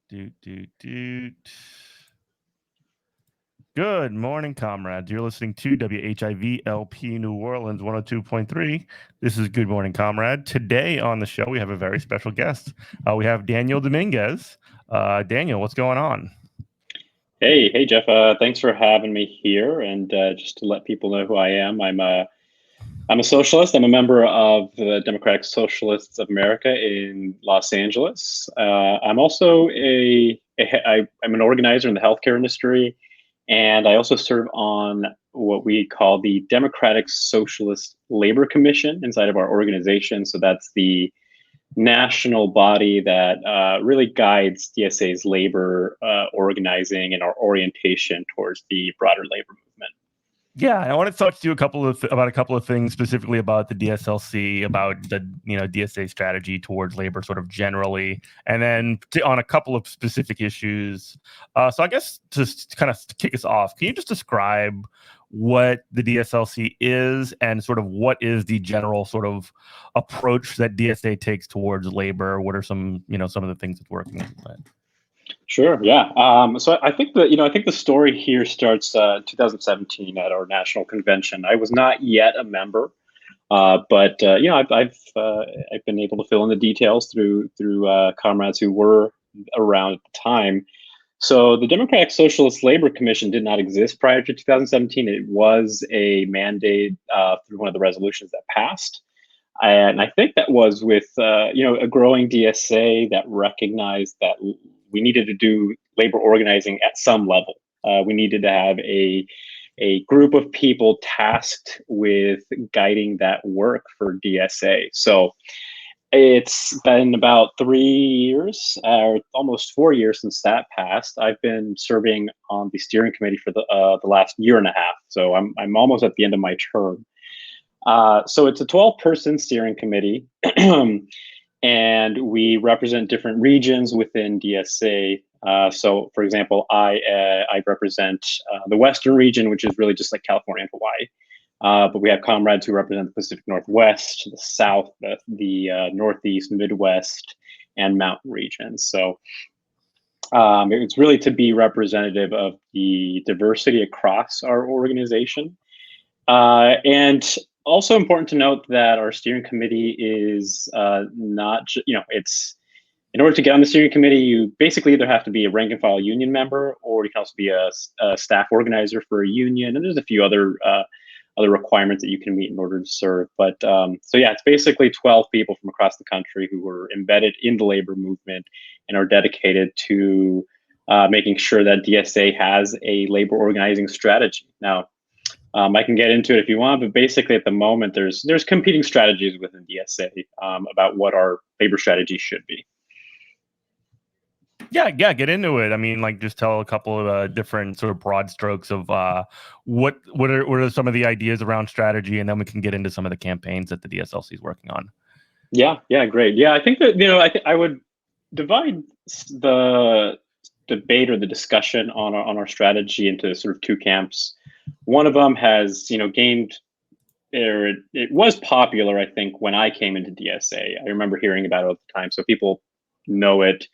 Doot, doot, doot. Good morning, comrades. You're listening to WHIV-LP New Orleans 102.3. This is Good Morning, Comrade. Today on the show, we have a very special guest. We have Daniel Dominguez. Daniel, what's going on? Hey, Jeff. Thanks for having me here. And just to let people know who I am, I'm a socialist. I'm a member of the Democratic Socialists of America in Los Angeles. I'm also I'm an organizer in the healthcare industry, and I also serve on what we call the Democratic Socialist Labor Commission inside of our organization. So that's the national body that really guides DSA's labor organizing and our orientation towards the broader labor movement. Yeah, I want to talk to you about a couple of things, specifically about the DSLC, about the DSA strategy towards labor, sort of generally, and then on a couple of specific issues. So I guess to kind of kick us off, can you just describe what the DSLC is and sort of what is the general sort of approach that DSA takes towards labor? What are some of the things it's working with? Sure. Yeah. So I think the story here starts 2017 at our national convention. I was not yet a member, but I've been able to fill in the details through comrades who were around at the time. So the Democratic Socialist Labor Commission did not exist prior to 2017. It was a mandate through one of the resolutions that passed. And I think that was with a growing DSA that recognized that we needed to do labor organizing at some level. We needed to have a group of people tasked with guiding that work for DSA. So it's been about 3 years, or almost 4 years since that passed. I've been serving on the steering committee for the last year and a half. So I'm almost at the end of my term. So it's a 12-person steering committee, and we represent different regions within DSA. So, for example, I represent the Western region, which is really just like California and Hawaii. But we have comrades who represent the Pacific Northwest, the South, the Northeast, Midwest, and Mountain regions. So it's really to be representative of the diversity across our organization. And also important to note that our steering committee is it's in order to get on the steering committee, you basically either have to be a rank and file union member, or you can also be a staff organizer for a union. And there's a few other requirements that you can meet in order to serve. But so yeah, it's basically 12 people from across the country who were embedded in the labor movement and are dedicated to making sure that DSA has a labor organizing strategy. Now, I can get into it if you want, but basically at the moment, there's competing strategies within DSA about what our labor strategy should be. Yeah, get into it. I mean, like, just tell a couple of different sort of broad strokes of what are some of the ideas around strategy, and then we can get into some of the campaigns that the DSLC is working on. Yeah, great. Yeah, I think that I would divide the debate or the discussion on our strategy into sort of two camps. One of them has gained, or it was popular, I think, when I came into DSA. I remember hearing about it at the time, so people know it.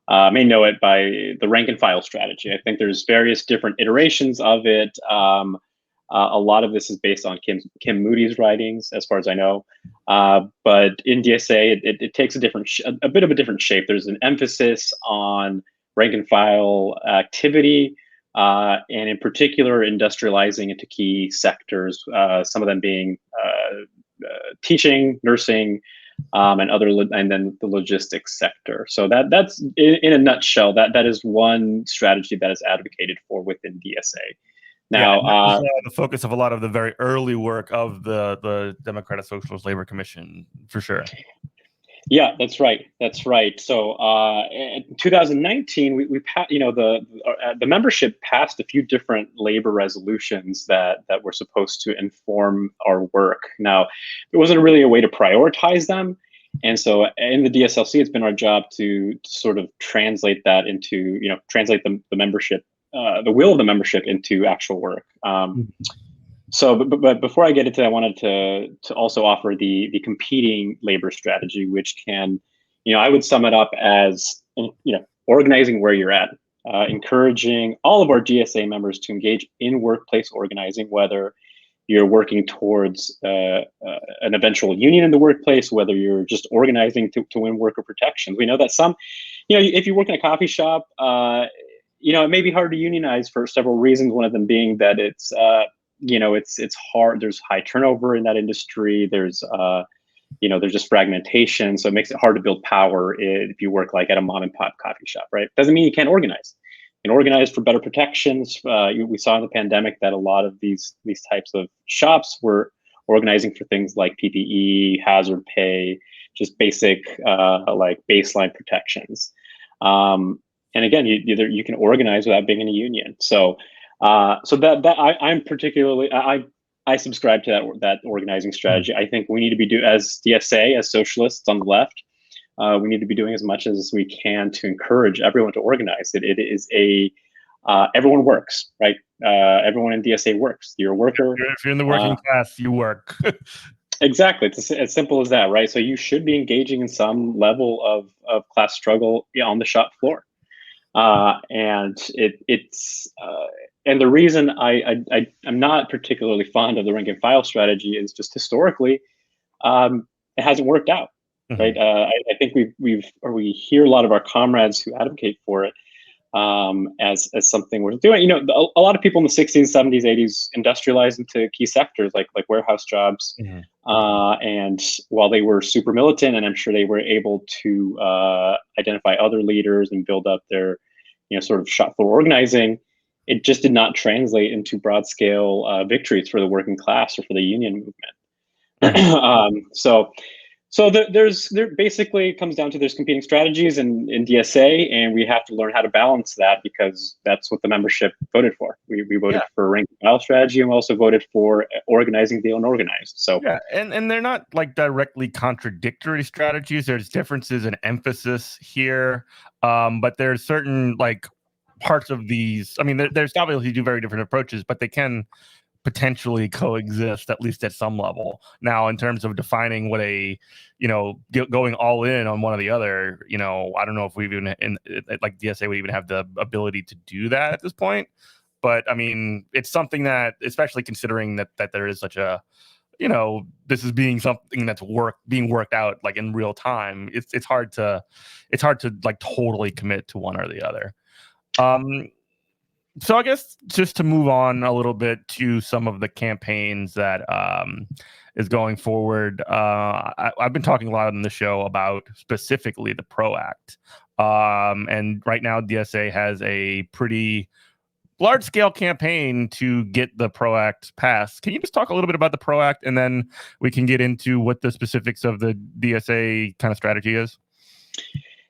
May know it by the rank and file strategy. I think there's various different iterations of it. A lot of this is based on Kim Moody's writings, as far as I know. But in DSA, it takes a bit of a different shape. There's an emphasis on rank and file activity, and in particular, industrializing into key sectors. Some of them being teaching, nursing, and then the logistics sector. So that's in a nutshell. That is one strategy that is advocated for within DSA. Now, the focus of a lot of the very early work of the Democratic Socialist Labor Commission, for sure. Yeah, that's right. So in 2019, the membership passed a few different labor resolutions that were supposed to inform our work. Now, there wasn't really a way to prioritize them, and so in the DSLC, it's been our job to sort of translate that into translate the membership, the will of the membership into actual work. So, but before I get into that, I wanted to also offer the competing labor strategy, which can, I would sum it up as organizing where you're at, encouraging all of our DSA members to engage in workplace organizing, whether you're working towards an eventual union in the workplace, whether you're just organizing to win worker protections. We know that some, if you work in a coffee shop, it may be hard to unionize for several reasons. One of them being that it's hard. There's high turnover in that industry. There's just fragmentation. So it makes it hard to build power if you work like at a mom and pop coffee shop, right? Doesn't mean you can't organize. And organize for better protections. We saw in the pandemic that a lot of these types of shops were organizing for things like PPE, hazard pay, just basic like baseline protections. And again, you can organize without being in a union. So I'm particularly I subscribe to that organizing strategy. I think we need to be as DSA, as socialists on the left. We need to be doing as much as we can to encourage everyone to organize. It is everyone works, right? Everyone in DSA works. You're a worker. If you're in the working class, you work. Exactly. It's as simple as that, right? So you should be engaging in some level of class struggle on the shop floor. And the reason I'm not particularly fond of the rank and file strategy is just historically, it hasn't worked out. Right. I think we hear a lot of our comrades who advocate for it as something we're doing. A lot of people in the 60s, 70s, 80s industrialized into key sectors like warehouse jobs. And while they were super militant, and I'm sure they were able to identify other leaders and build up their sort of shop floor organizing, it just did not translate into broad scale victories for the working class or for the union movement. So there basically comes down to there's competing strategies in DSA, and we have to learn how to balance that because that's what the membership voted for. We voted for rank and file strategy, and we also voted for organizing the unorganized. So and they're not like directly contradictory strategies. There's differences in emphasis here, but there's certain like parts of these. I mean, there's obviously two very different approaches, but they can potentially coexist at least at some level. Now, in terms of defining what going all in on one or the other, I don't know if we even like DSA would even have the ability to do that at this point. But I mean, it's something that, especially considering that there is such a, this is being something that's being worked out like in real time. It's hard to like totally commit to one or the other. So I guess just to move on a little bit to some of the campaigns that is going forward, I've been talking a lot on the show about specifically the PRO Act. And right now DSA has a pretty large-scale campaign to get the PRO Act passed. Can you just talk a little bit about the PRO Act, and then we can get into what the specifics of the DSA kind of strategy is?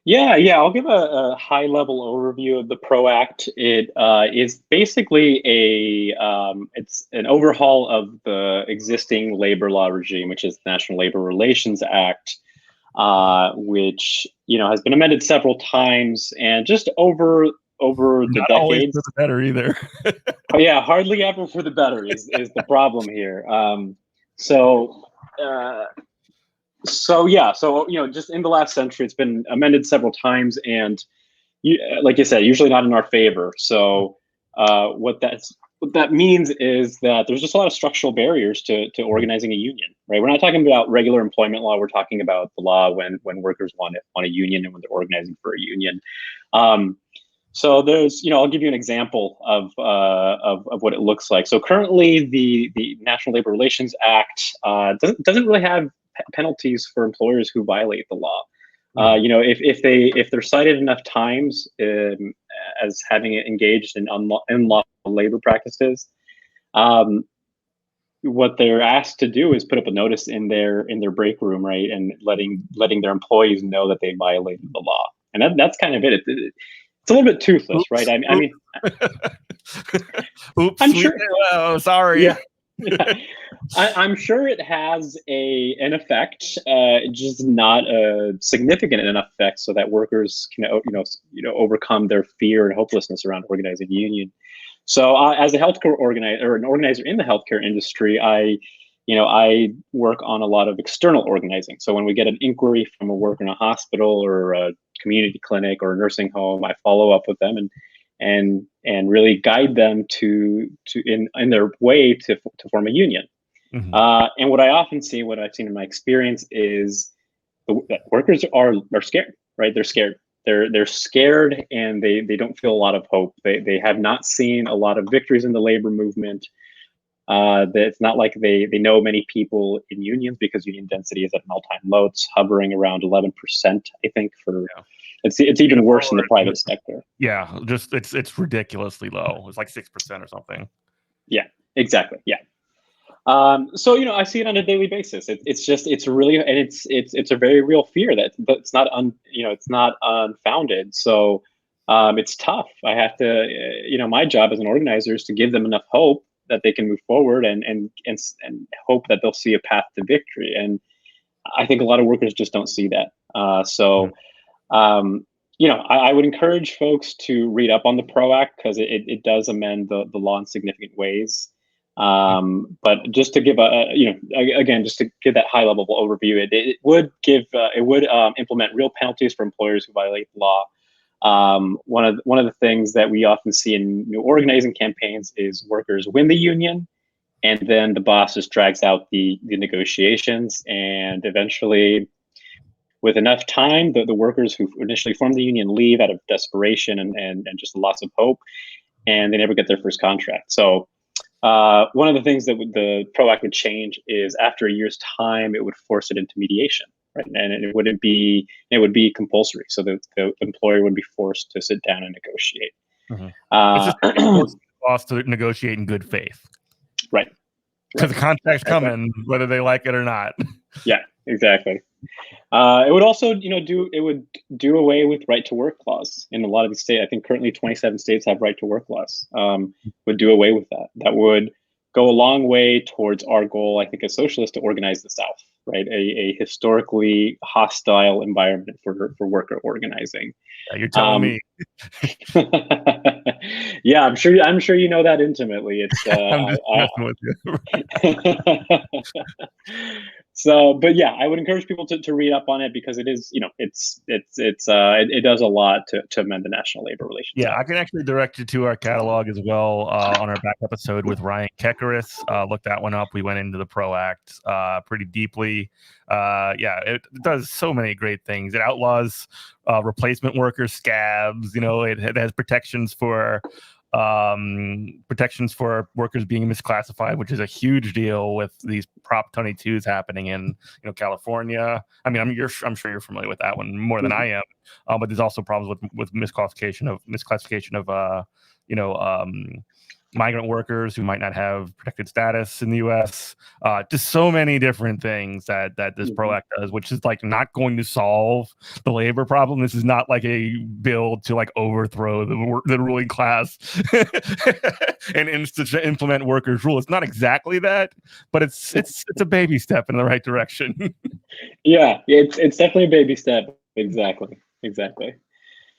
Yeah. I'll give a high-level overview of the PRO Act. It is basically it's an overhaul of the existing labor law regime, which is the National Labor Relations Act, which has been amended several times, and just over the Not decades. Always for the better either. Yeah, hardly ever for the better is the problem here. So just in the last century, it's been amended several times, and like you said, usually not in our favor. So what that means is that there's just a lot of structural barriers to organizing a union, right? We're not talking about regular employment law. We're talking about the law when workers want a union and when they're organizing for a union. So there's, I'll give you an example of what it looks like. So currently, the National Labor Relations Act doesn't really have penalties for employers who violate the law. If they're cited enough times as having engaged in unlawful labor practices, what they're asked to do is put up a notice in their break room, right, and letting their employees know that they violated the law. And that's kind of it. It's a little bit toothless, Oops. right? I mean, oops. I'm sure. Oh, sorry. Yeah. I'm sure it has an effect, just not a significant enough effect so that workers can, overcome their fear and hopelessness around organizing a union. So, as a healthcare organizer or an organizer in the healthcare industry, I work on a lot of external organizing. So when we get an inquiry from a worker in a hospital or a community clinic or a nursing home, I follow up with them and really guide them to in their way to form a union. Mhm. And what I often see, what I've seen in my experience, is that workers are scared, right? They're scared. They're scared, and they don't feel a lot of hope. They have not seen a lot of victories in the labor movement. That it's not like they know many people in unions, because union density is at an all-time low. It's hovering around 11%, I think. Yeah. It's even worse in the Lower private sector. Yeah, just it's ridiculously low. It's like 6% or something. Yeah, exactly. Yeah. So I see it on a daily basis. It's really, and it's a very real fear but it's not it's not unfounded. So it's tough. I have to, my job as an organizer is to give them enough hope that they can move forward and hope that they'll see a path to victory. And I think a lot of workers just don't see that. I would encourage folks to read up on the PRO Act, because it does amend the law in significant ways. But just to give again, just to give that high level overview, it would implement real penalties for employers who violate the law. One of the things that we often see in new organizing campaigns is workers win the union, and then the boss just drags out the negotiations, and eventually, with enough time, the workers who initially formed the union leave out of desperation and just lots of hope, and they never get their first contract. So one of the things that the PRO Act would change is, after a year's time, it would force it into mediation, right? And it would be compulsory, so the employer would be forced to sit down and negotiate. It's just forcing the boss to negotiate in good faith, Right? Because the contract's coming, whether they like it or not. Yeah, exactly. It would also, do away with right to work clause in a lot of the states. I think currently 27 states have right to work laws. Would do away with that. That would go a long way towards our goal, I think, as socialists, to organize the South, right? A historically hostile environment for worker organizing. Yeah, you're telling me. Yeah, I'm sure you know that intimately. It's I'm just messing with you. So, but yeah, I would encourage people to read up on it, because it is, it does a lot to amend the National Labor Relations Yeah, Act. I can actually direct you to our catalog as well, on our back episode with Ryan Kekaris. Look that one up. We went into the PRO Act pretty deeply. It does so many great things. It outlaws replacement workers, scabs. It has protections for workers being misclassified, which is a huge deal with these Prop 22s happening in California. I mean, I'm sure you're familiar with that one more than I am. But there's also problems with misclassification of migrant workers who might not have protected status in the U.S. Just so many different things that this PRO Act does, which is like not going to solve the labor problem. This is not like a bill to like overthrow the ruling class and implement workers' rule. It's not exactly that, but it's a baby step in the right direction. Yeah, it's definitely a baby step. Exactly.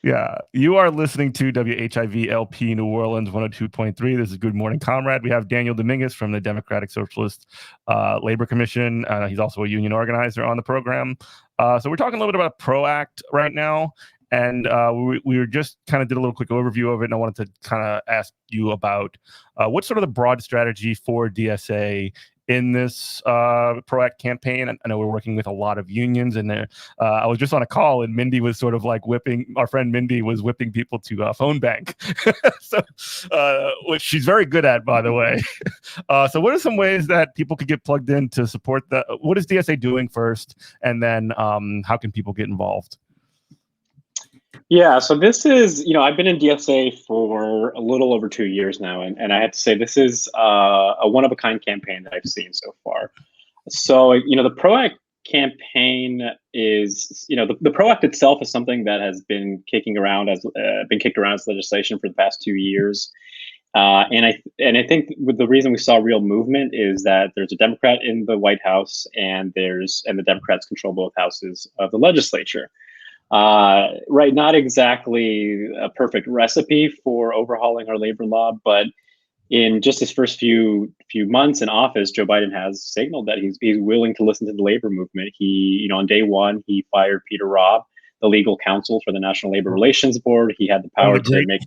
Yeah, you are listening to WHIV LP New Orleans 102.3. This is Good Morning Comrade. We have Daniel Dominguez from the Democratic Socialist Labor Commission. He's also a union organizer on the program. So we're talking a little bit about PRO Act right now. And we were just kind of did a little quick overview of it. And I wanted to kind of ask you about what's sort of the broad strategy for DSA in this PRO Act campaign. I know we're working with a lot of unions, and I was just on a call, and Mindy was sort of like our friend Mindy was whipping people to phone bank, which she's very good at, by the way. So what are some ways that people could get plugged in to support that? What is DSA doing first, and then how can people get involved? Yeah, so this is, I've been in DSA for a little over 2 years now, and I have to say this is a one-of-a-kind campaign that I've seen so far. So, the PRO Act campaign is, the PRO Act itself is something that has been kicked around as legislation for the past 2 years. And I think the reason we saw real movement is that there's a Democrat in the White House, and the Democrats control both houses of the legislature. Right, not exactly a perfect recipe for overhauling our labor law, but in just his first few months in office, Joe Biden has signaled that he's willing to listen to the labor movement. He, on day one, he fired Peter Robb, the legal counsel for the National Labor Relations Board. He had the power to make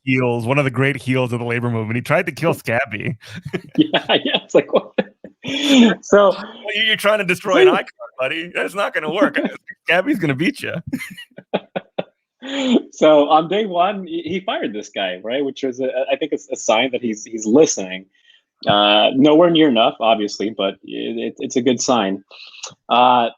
one of the great heels of the labor movement. He tried to kill Scabby. yeah, it's like what? So well, you're trying to destroy an icon, buddy. That's not going to work. Scabby's going to beat you. So on day one, he fired this guy, right? Which was, I think, it's a sign that he's listening. Nowhere near enough, obviously, but it's a good sign. And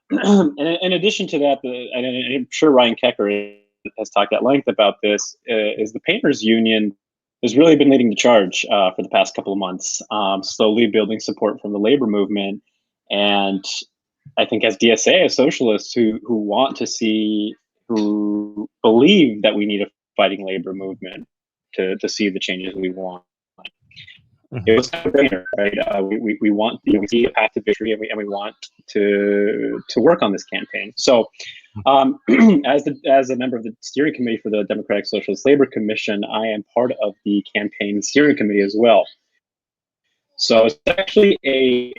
in addition to that, and I'm sure Ryan Kecker has talked at length about this, is the painters union has really been leading the charge for the past couple of months, slowly building support from the labor movement. And I think as DSA, as socialists who believe that we need a fighting labor movement to see the changes we want. It was a brainer, right? We want we see a path to victory, and we want to work on this campaign. So, as a member of the steering committee for the Democratic Socialist Labor Commission, I am part of the campaign steering committee as well. So it's actually a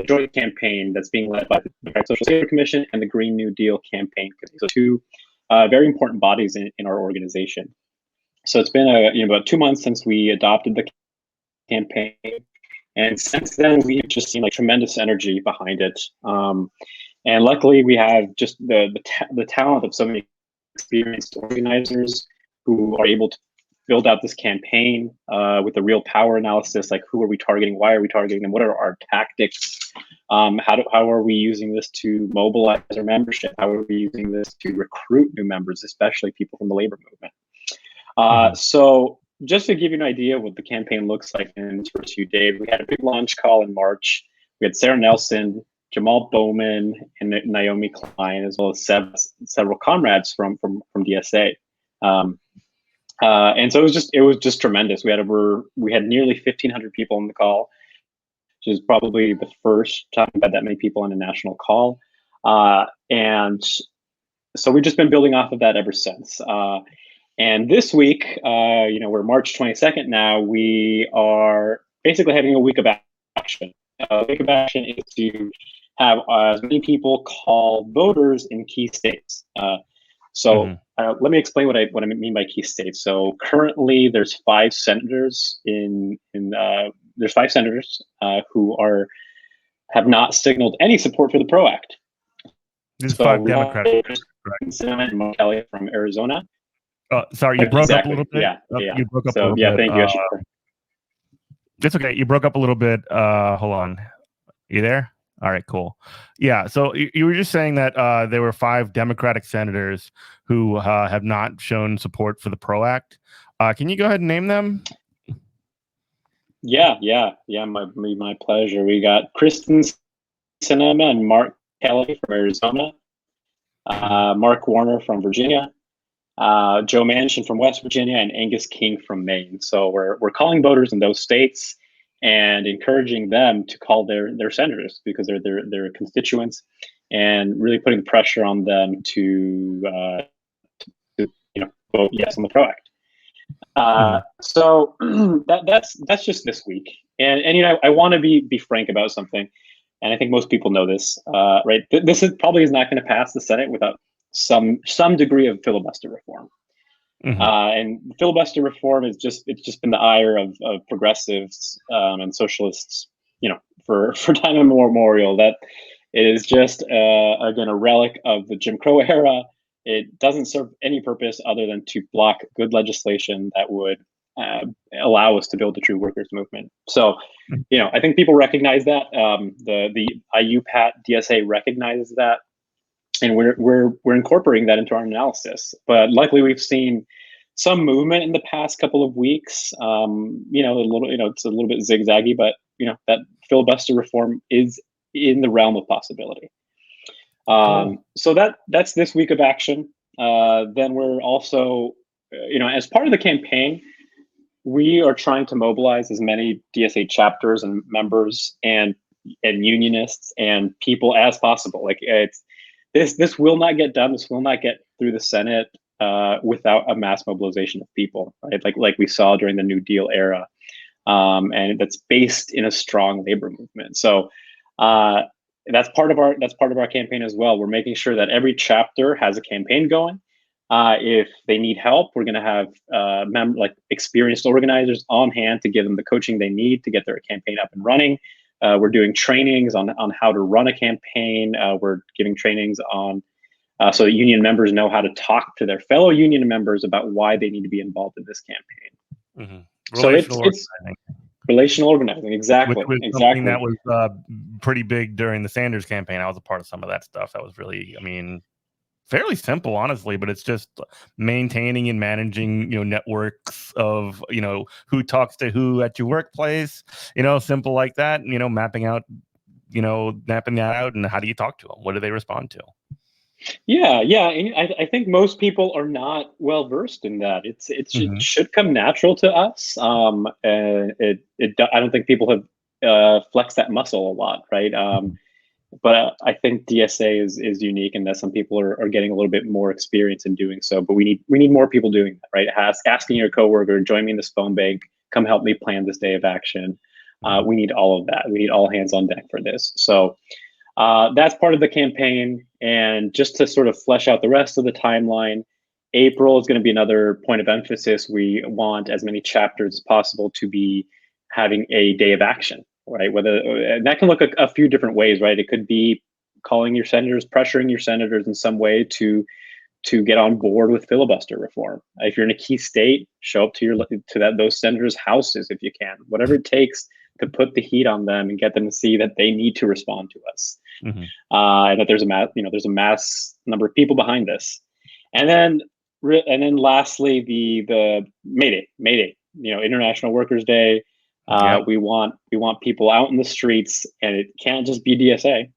joint campaign that's being led by the Democratic Socialist Labor Commission and the Green New Deal campaign committee. So two very important bodies in our organization. So it's been about 2 months since we adopted the campaign, and since then we've just seen like tremendous energy behind it, and luckily we have just the talent of so many experienced organizers who are able to build out this campaign with a real power analysis, like who are we targeting, why are we targeting them, what are our tactics, how are we using this to mobilize our membership, how are we using this to recruit new members, especially people from the labor movement. So just to give you an idea of what the campaign looks like in its first few days, we had a big launch call in March. We had Sarah Nelson, Jamal Bowman, and Naomi Klein, as well as several comrades from DSA. And so it was just tremendous. We had nearly 1,500 people on the call, which is probably the first time we've had that many people on a national call. And so we've just been building off of that ever since. And this week, we're March 22nd now, we are basically having a week of action. A week of action is to have as many people call voters in key states. Let me explain what I mean by key states. So currently, there's 5 senators there's 5 senators who have not signaled any support for the PRO Act. There's 5 Democrats. Senator Mark Kelly from Arizona. Sorry, you broke up a little bit. Yeah. You broke up a little bit. Thank you. It's okay. You broke up a little bit. Hold on. You there? All right, cool. Yeah. So you were just saying that there were 5 Democratic senators who have not shown support for the PRO Act. Can you go ahead and name them? Yeah. My pleasure. We got Kristen Sinema and Mark Kelly from Arizona, Mark Warner from Virginia, Joe Manchin from West Virginia, and Angus King from Maine. So we're calling voters in those states and encouraging them to call their senators, because they're their constituents, and really putting pressure on them to vote yes on the PRO Act. So that's just this week, and I want to be frank about something, and I think most people know this, right? This probably is not going to pass the Senate without some degree of filibuster reform. And filibuster reform is just been the ire of progressives and socialists, for time immemorial. That it is just again a relic of the Jim Crow era. It doesn't serve any purpose other than to block good legislation that would allow us to build a true workers' movement. So, I think people recognize that. The IUPAT DSA recognizes that, and we're incorporating that into our analysis. But luckily, we've seen some movement in the past couple of weeks. It's a little bit zigzaggy, but that filibuster reform is in the realm of possibility. So that's this week of action. Then we're also, as part of the campaign, we are trying to mobilize as many DSA chapters and members and unionists and people as possible. Like this will not get done. This will not get through the Senate without a mass mobilization of people, right? Like we saw during the New Deal era, and that's based in a strong labor movement. So that's part of our campaign as well. We're making sure that every chapter has a campaign going, If they need help, we're going to have like experienced organizers on hand to give them the coaching they need to get their campaign up and running. We're doing trainings on how to run a campaign. We're giving trainings on so that union members know how to talk to their fellow union members about why they need to be involved in this campaign. Mm-hmm. So it's relational organizing, exactly. Which was something that was pretty big during the Sanders campaign. I was a part of some of that stuff. That was really, I mean, fairly simple, honestly, but it's just maintaining and managing, networks of, who talks to who at your workplace, simple like that, mapping out, mapping that out, and how do you talk to them? What do they respond to? Yeah. I think most people are not well versed in that. It should come natural to us. And I don't think people have flexed that muscle a lot, right? But I think DSA is unique in that some people are getting a little bit more experience in doing so. But we need more people doing that, right? Asking your coworker, join me in this phone bank, come help me plan this day of action. We need all of that. We need all hands on deck for this. So that's part of the campaign. And just to sort of flesh out the rest of the timeline, April is going to be another point of emphasis. We want as many chapters as possible to be having a day of action, right? And that can look a few different ways, right? It could be calling your senators, pressuring your senators in some way to get on board with filibuster reform. If you're in a key state, show up to those senators' houses if you can. Whatever it takes to put the heat on them and get them to see that they need to respond to us, and that there's a mass number of people behind this. And then lastly, the May Day, International Workers' Day. We want people out in the streets, and it can't just be DSA.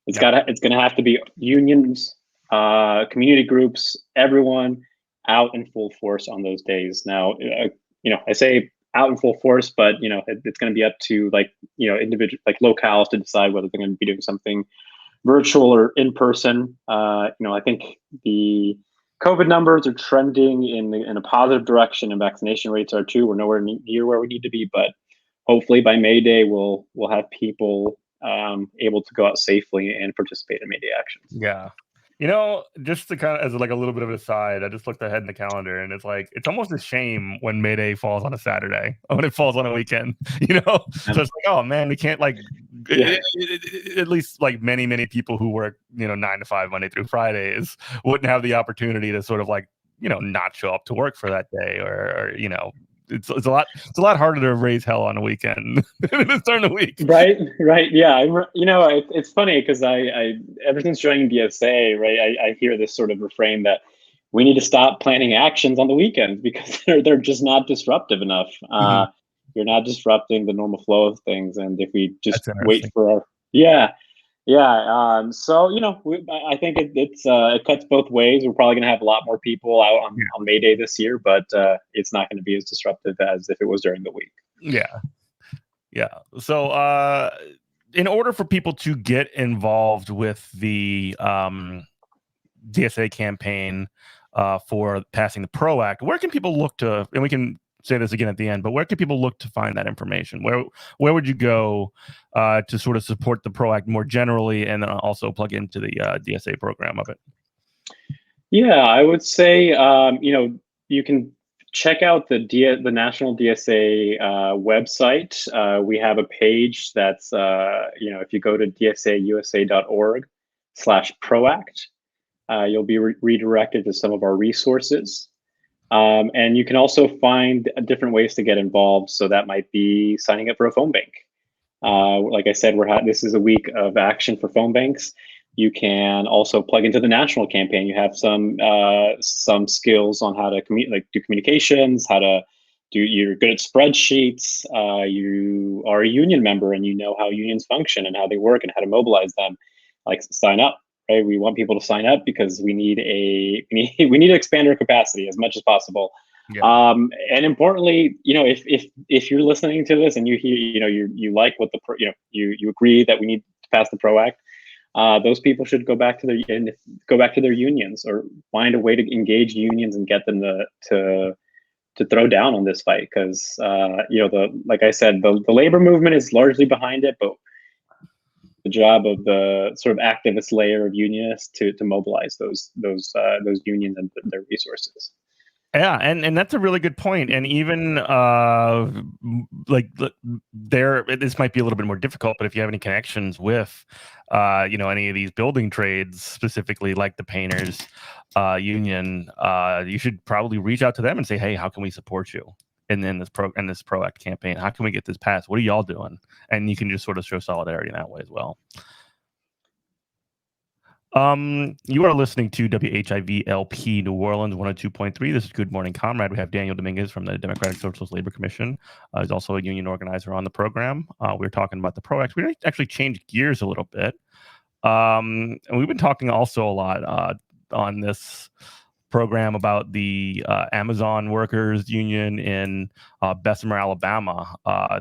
It's going to have to be unions, community groups, everyone out in full force on those days. Now, I say out in full force, but it's going to be up to individual locales to decide whether they're going to be doing something virtual or in person. I think the COVID numbers are trending in a positive direction, and vaccination rates are too. We're nowhere near where we need to be, but hopefully by May Day we'll have people able to go out safely and participate in May Day actions. Yeah. Just to kind of as like a little bit of an aside, I just looked ahead in the calendar, and it's almost a shame when May Day falls on a Saturday or when it falls on a weekend, So it's like, oh man, we can't at least many people who work, 9 to 5 Monday through Fridays wouldn't have the opportunity to sort of not show up to work for that day or it's a lot harder to raise hell on a weekend than it is during the week. Right. Yeah. It's funny because I ever since joining DSA, right, I hear this sort of refrain that we need to stop planning actions on the weekends because they're just not disruptive enough. You're not disrupting the normal flow of things, and if we just wait for our so I think it cuts both ways. We're probably going to have a lot more people out on May Day this year, but it's not going to be as disruptive as if it was during the week. Yeah. So in order for people to get involved with the DSA campaign for passing the PRO Act, where can people look to? And we can say this again at the end, but where can people look to find that information? Where would you go to sort of support the PRO Act more generally, and then also plug into the DSA program of it? Yeah, I would say you can check out the National DSA website. We have a page that's if you go to dsausa.org/PROACT, you'll be redirected to some of our resources. And you can also find different ways to get involved. So that might be signing up for a phone bank. Like I said, this is a week of action for phone banks. You can also plug into the national campaign. You have some skills on how to do communications, you're good at spreadsheets. You are a union member and you know how unions function and how they work and how to mobilize them. Sign up. Right, we want people to sign up because we need to expand our capacity as much as possible. Yeah. And importantly, if you're listening to this and you hear, you like what you agree that we need to pass the PRO Act, those people should go back to their unions or find a way to engage unions and get them to throw down on this fight because like I said, the labor movement is largely behind it, but job of the sort of activist layer of unionists to mobilize those unions and their resources. Yeah, and that's a really good point. And even this might be a little bit more difficult, but if you have any connections with any of these building trades, specifically like the painters union, you should probably reach out to them and say, hey, how can we support you in this PRO Act campaign? How can we get this passed? What are y'all doing? And you can just sort of show solidarity in that way as well. You are listening to WHIVLP New Orleans 102.3. This is Good Morning Comrade. We have Daniel Dominguez from the Democratic Socialist Labor Commission. He's also a union organizer on the program. We're talking about the PRO Act. We're going to actually change gears a little bit. And we've been talking also a lot on this program about the Amazon workers union in Bessemer, Alabama.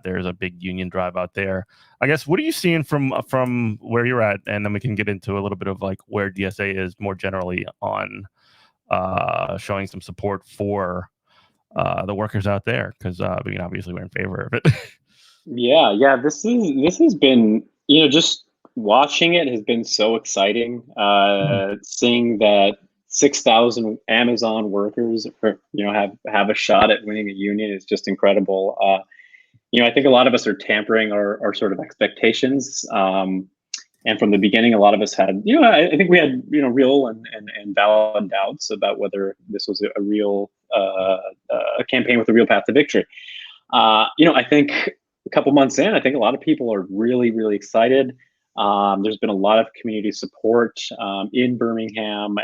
There's a big union drive out there. I guess, what are you seeing from where you're at? And then we can get into a little bit of like where DSA is more generally on showing some support for the workers out there, because obviously we're in favor of it. Yeah. This has been, just watching it has been so exciting. Seeing that 6,000 Amazon workers, have a shot at winning a union is just incredible. I think a lot of us are tampering our sort of expectations. And from the beginning, a lot of us had, I think we had, real and valid doubts about whether this was a real a campaign with a real path to victory. I think a couple months in, I think a lot of people are really, really excited. There's been a lot of community support in Birmingham,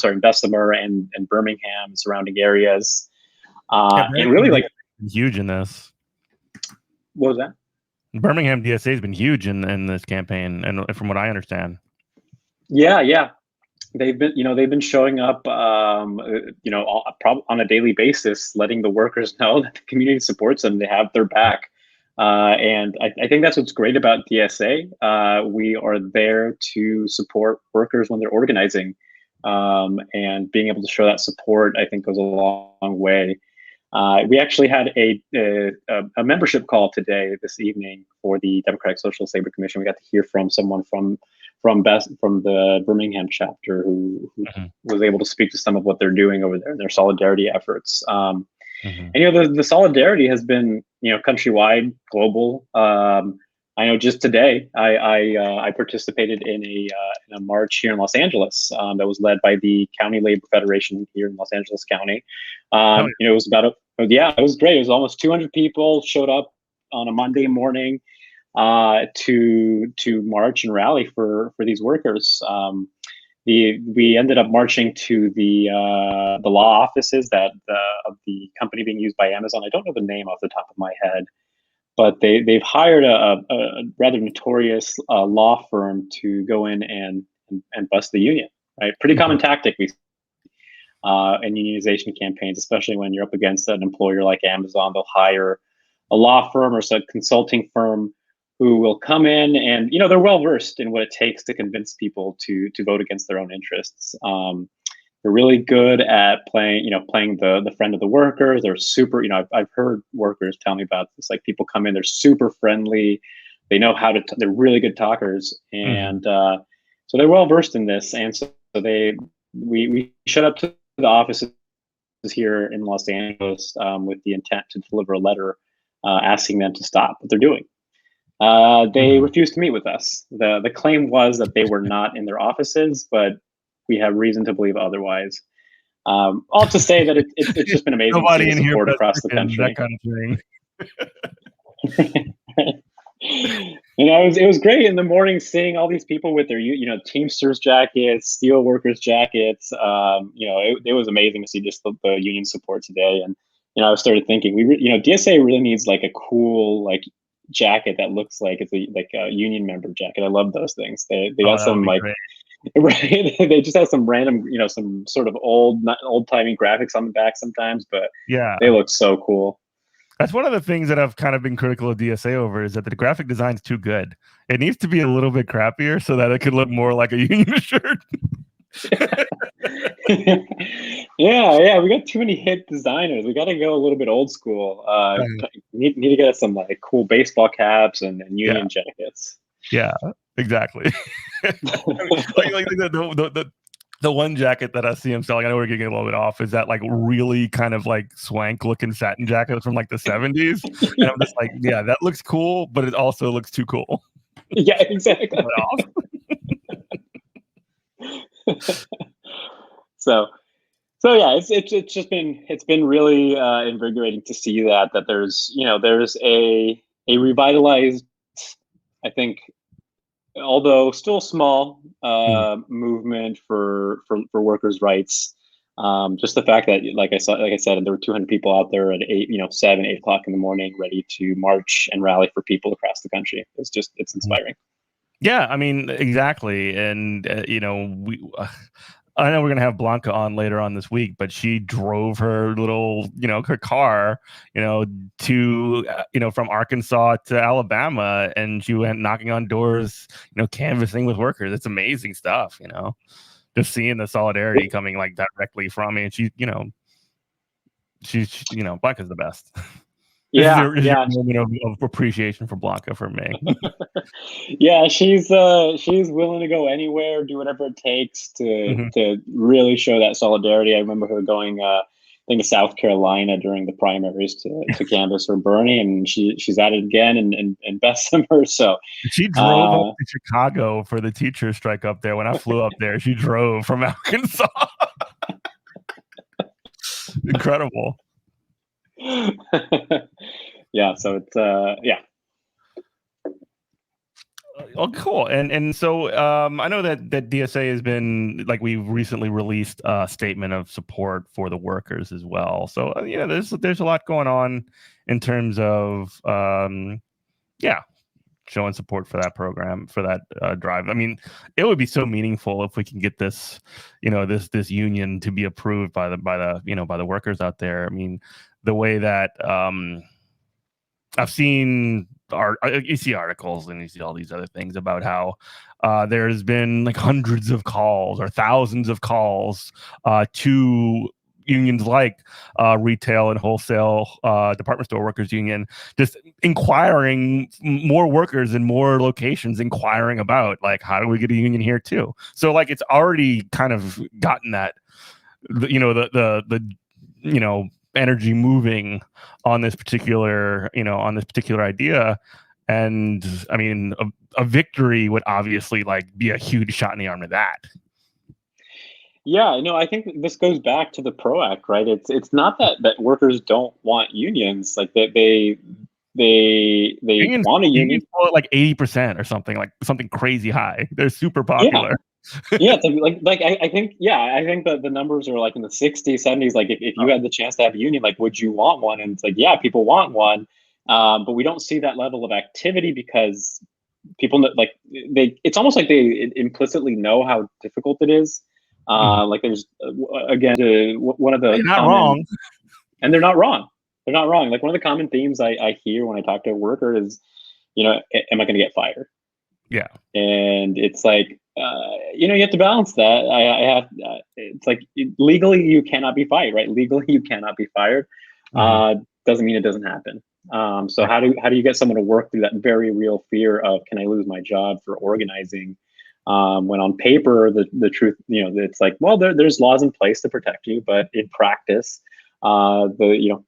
in Bessemer and Birmingham and surrounding areas. And really like huge in this. What was that? Birmingham DSA has been huge in this campaign, and from what I understand. Yeah. They've been showing up, on a daily basis, letting the workers know that the community supports them. They have their back. And I think that's what's great about DSA. We are there to support workers when they're organizing, and being able to show that support, I think, goes a long way. We actually had a membership call this evening for the Democratic Socialist Labor Commission. We got to hear from someone from the Birmingham chapter who was able to speak to some of what they're doing over there and their solidarity efforts. And the solidarity has been countrywide, global. I know just today I participated in a march here in Los Angeles that was led by the County Labor Federation here in Los Angeles County. It was it was great. It was almost 200 people showed up on a Monday morning to march and rally for these workers. We ended up marching to the law offices of the company being used by Amazon. I don't know the name off the top of my head, but they've hired a rather notorious law firm to go in and bust the union. Right, pretty common tactic we see in unionization campaigns, especially when you're up against an employer like Amazon. They'll hire a law firm or some consulting firm who will come in and, they're well versed in what it takes to convince people to vote against their own interests. They're really good at playing the friend of the worker. They're super, I've heard workers tell me about this, like people come in, they're super friendly. They know how to, they're really good talkers. And so they're well versed in this. And so we showed up to the offices here in Los Angeles with the intent to deliver a letter asking them to stop what they're doing. They refused to meet with us. The claim was that they were not in their offices, but we have reason to believe otherwise. All to say that it's just been amazing to see the support across the country. That kind of thing. It was great in the morning seeing all these people with their Teamsters jackets, steel workers jackets. It was amazing to see just the union support today. And I started thinking DSA really needs like a cool jacket that looks like it's a union member jacket. I love those things. They got some right. They just have some random some sort of old-timey graphics on the back sometimes, but yeah, they look so cool. That's one of the things that I've kind of been critical of DSA over, is that the graphic design's too good. It needs to be a little bit crappier so that it could look more like a union shirt. Yeah, we got too many hit designers. We got to go a little bit old school. Need to get us some cool baseball caps and union jackets. Yeah, Exactly. like the one jacket that I see him selling, I know we're getting a little bit off, is that like really kind of like swank looking satin jacket from like the 70s. And I'm just like, yeah, that looks cool, but it also looks too cool. Yeah, exactly. So yeah, it's been really invigorating to see that there's a revitalized, I think, although still small, movement for workers' rights. Just the fact that, like I said, there were 200 people out there at 8 o'clock in the morning, ready to march and rally for people across the country. It's inspiring. Yeah, I mean, exactly. And I know we're gonna have Blanca on later on this week, but she drove her little, her car, to, from Arkansas to Alabama, and she went knocking on doors, canvassing with workers. It's amazing stuff, just seeing the solidarity coming like directly from me. And she's Blanca's the best. Yeah, this is your moment of appreciation for Blanca from me. Yeah, she's willing to go anywhere, do whatever it takes to really show that solidarity. I remember her going, I think, to South Carolina during the primaries to canvass for Bernie, and she's at it again, and best of her. So she drove up to Chicago for the teacher strike up there. When I flew up there, she drove from Arkansas. Incredible. Yeah, so it's yeah. Oh, cool. And so I know that DSA has been, like, we've recently released a statement of support for the workers as well. So there's a lot going on in terms of showing support for that program, for that drive. I mean, it would be so meaningful if we can get this, this union to be approved by the workers out there. I mean, the way that I've seen you see articles and you see all these other things about how there's been like hundreds of calls or thousands of calls to unions like retail and wholesale department store workers union, just inquiring, more workers in more locations inquiring about, like, how do we get a union here too? So like it's already kind of gotten that the energy moving on this particular idea. And I mean, a victory would obviously like be a huge shot in the arm to that. Yeah, no, I think this goes back to the PRO Act, right? It's not that workers don't want unions, like that they unions, want a union. Call it like 80% or something, like something crazy high. They're super popular. Yeah, I think that the numbers are like in the 60s, 70s. Like if you had the chance to have a union, like, would you want one? And it's like, yeah, people want one, but we don't see that level of activity because people like it's almost like they implicitly know how difficult it is. Like there's again one of the You're not wrong, and they're not wrong. They're not wrong. Like one of the common themes I hear when I talk to a worker is, am I going to get fired? Yeah, and it's like, you have to balance that. I have. It's like legally you cannot be fired, right? Legally you cannot be fired. Doesn't mean it doesn't happen. So how do you get someone to work through that very real fear of, can I lose my job for organizing? When on paper the truth, it's like, well, there's laws in place to protect you, but in practice, the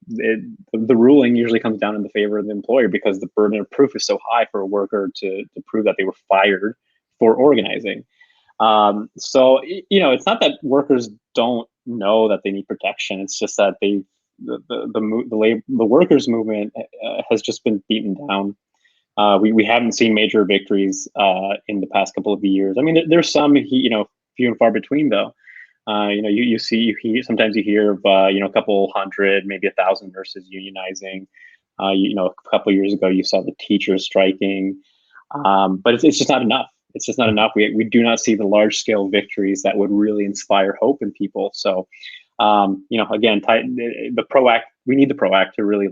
ruling usually comes down in the favor of the employer because the burden of proof is so high for a worker to prove that they were fired for organizing. So it's not that workers don't know that they need protection. It's just that the workers movement has just been beaten down. We haven't seen major victories in the past couple of years. I mean, there's some, few and far between though. Sometimes you hear of a couple hundred, maybe 1,000 nurses unionizing. A couple of years ago you saw the teachers striking, but it's just not enough. It's just not enough. We do not see the large scale victories that would really inspire hope in people. So, again, the PRO Act. We need the PRO Act to really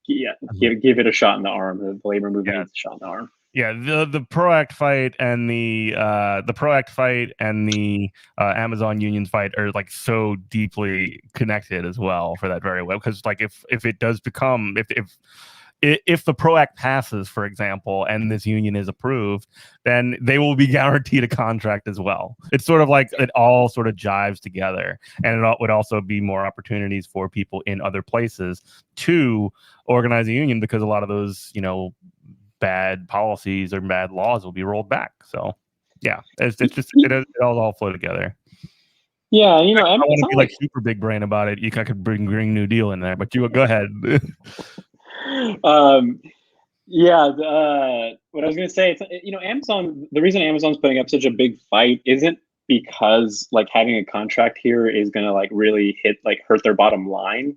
give it a shot in the arm. The labor movement needs a shot in the arm. Yeah, the PRO Act fight and the Amazon unions fight are like so deeply connected as well for that very well, because like if it does become, if if the PRO Act passes, for example, and this union is approved, then they will be guaranteed a contract as well. It's sort of like it all sort of jives together, and it would also be more opportunities for people in other places to organize a union, because a lot of those, bad policies or bad laws will be rolled back. So yeah, it's just it all flow together. Yeah, I want to be like super big brain about it. I could bring Green New Deal in there, but you go ahead. Yeah, what I was going to say, Amazon. The reason Amazon's putting up such a big fight isn't because like having a contract here is going to like really hurt their bottom line.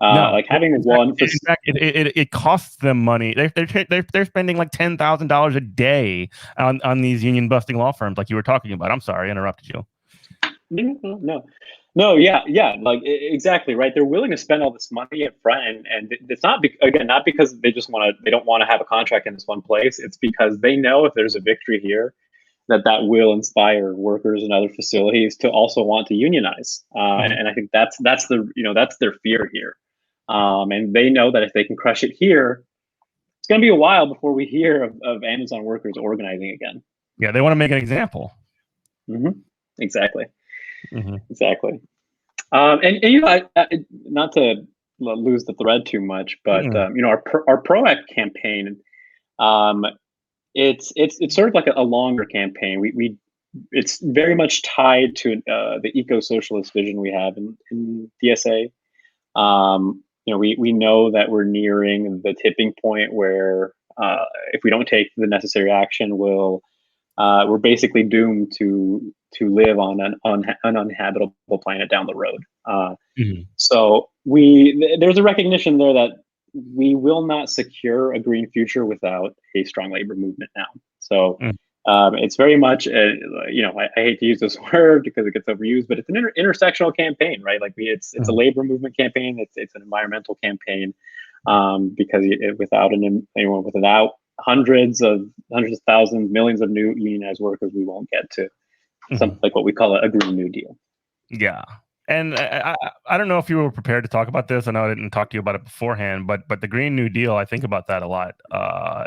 No, like having in one. Fact, in fact, it costs them money. They're spending like $10,000 a day on these union busting law firms, like you were talking about. I'm sorry, I interrupted you. No, yeah, exactly right. They're willing to spend all this money up front, and it's not not because they don't want to have a contract in this one place. It's because they know if there's a victory here, that will inspire workers in other facilities to also want to unionize. And I think that's their fear here. And they know that if they can crush it here, it's going to be a while before we hear of Amazon workers organizing again. Yeah, they want to make an example. Mm-hmm. Exactly. Mm-hmm. Exactly. And not to lose the thread too much, but our PRO Act campaign, it's sort of like a longer campaign. It's very much tied to the eco-socialist vision we have in DSA. We know that we're nearing the tipping point where if we don't take the necessary action, we're basically doomed to live on an uninhabitable planet down the road. So there's a recognition there that we will not secure a green future without a strong labor movement now. So it's very much, I hate to use this word because it gets overused, but it's an intersectional campaign, right? Like it's a labor movement campaign. It's an environmental campaign, because without hundreds of thousands, millions of new unionized workers, we won't get to something like what we call a Green New Deal. Yeah. And I don't know if you were prepared to talk about this. I know I didn't talk to you about it beforehand, but the Green New Deal, I think about that a lot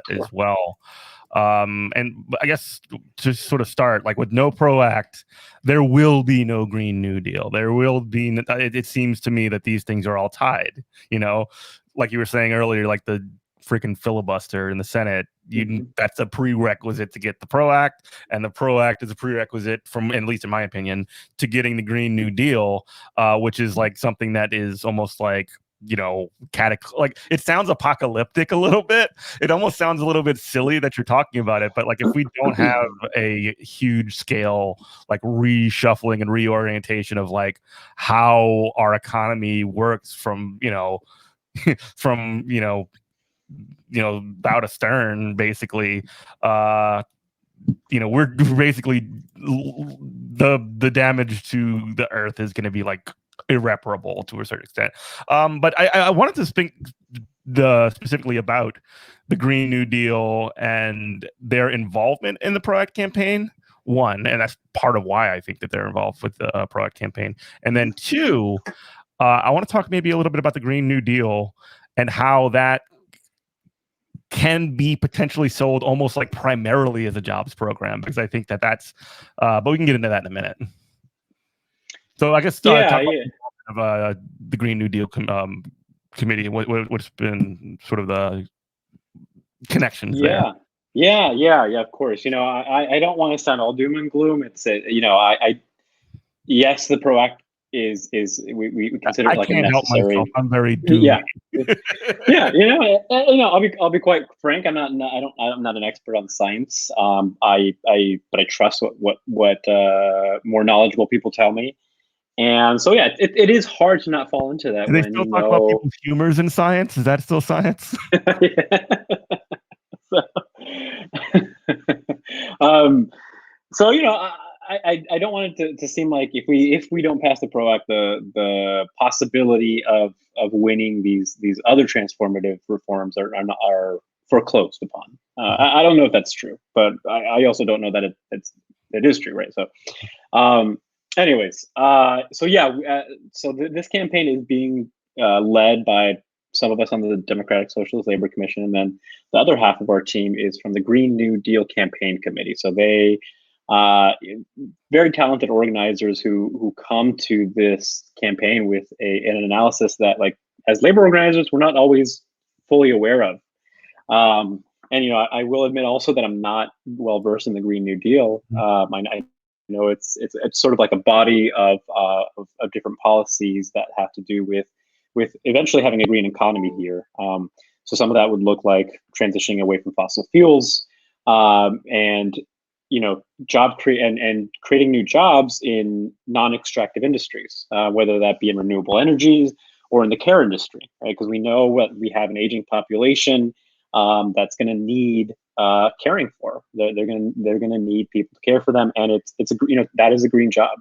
as well. And I guess to sort of start, like with no PRO Act, there will be no Green New Deal. There will be, it seems to me that these things are all tied, like you were saying earlier, like the freaking filibuster in the Senate, that's a prerequisite to get the PRO Act, and the PRO Act is a prerequisite, from at least in my opinion, to getting the Green New Deal, which is like something that is almost like like it sounds apocalyptic a little bit. It almost sounds a little bit silly that you're talking about it, but like if we don't have a huge scale like reshuffling and reorientation of like how our economy works from from bow to stern, basically, we're basically the damage to the earth is going to be like irreparable to a certain extent. But I wanted to speak specifically about the Green New Deal and their involvement in the PRO Act campaign. One, and that's part of why I think that they're involved with the PRO Act campaign. And then two, I want to talk maybe a little bit about the Green New Deal and how that can be potentially sold almost like primarily as a jobs program, because I think that's but we can get into that in a minute. So I guess talk about the Green New Deal committee, what's been sort of the connections there. Yeah, of course. I don't want to sound all doom and gloom. It's yes, the PRO Act is we consider it like a necessary. I'm very doomed. I'll be quite frank. I'm not an expert on science. But I trust what more knowledgeable people tell me. And so it is hard to not fall into that. Do they still talk about people's humors in science? Is that still science? So I don't want it to seem like if we don't pass the PRO Act, the possibility of winning these other transformative reforms are foreclosed upon. I don't know if that's true, but I also don't know that it is true, right? So, anyways, so this campaign is being led by some of us on the Democratic Socialist Labor Commission, and then the other half of our team is from the Green New Deal Campaign Committee. So they very talented organizers who come to this campaign with an analysis that, like, as labor organizers, we're not always fully aware of. And I will admit also that I'm not well versed in the Green New Deal. I know it's sort of like a body of different policies that have to do with eventually having a green economy here. So some of that would look like transitioning away from fossil fuels, and creating new jobs in non-extractive industries, whether that be in renewable energies or in the care industry, right? Because we know we have an aging population that's going to need caring for. They're going to need people to care for them, and that is a green job.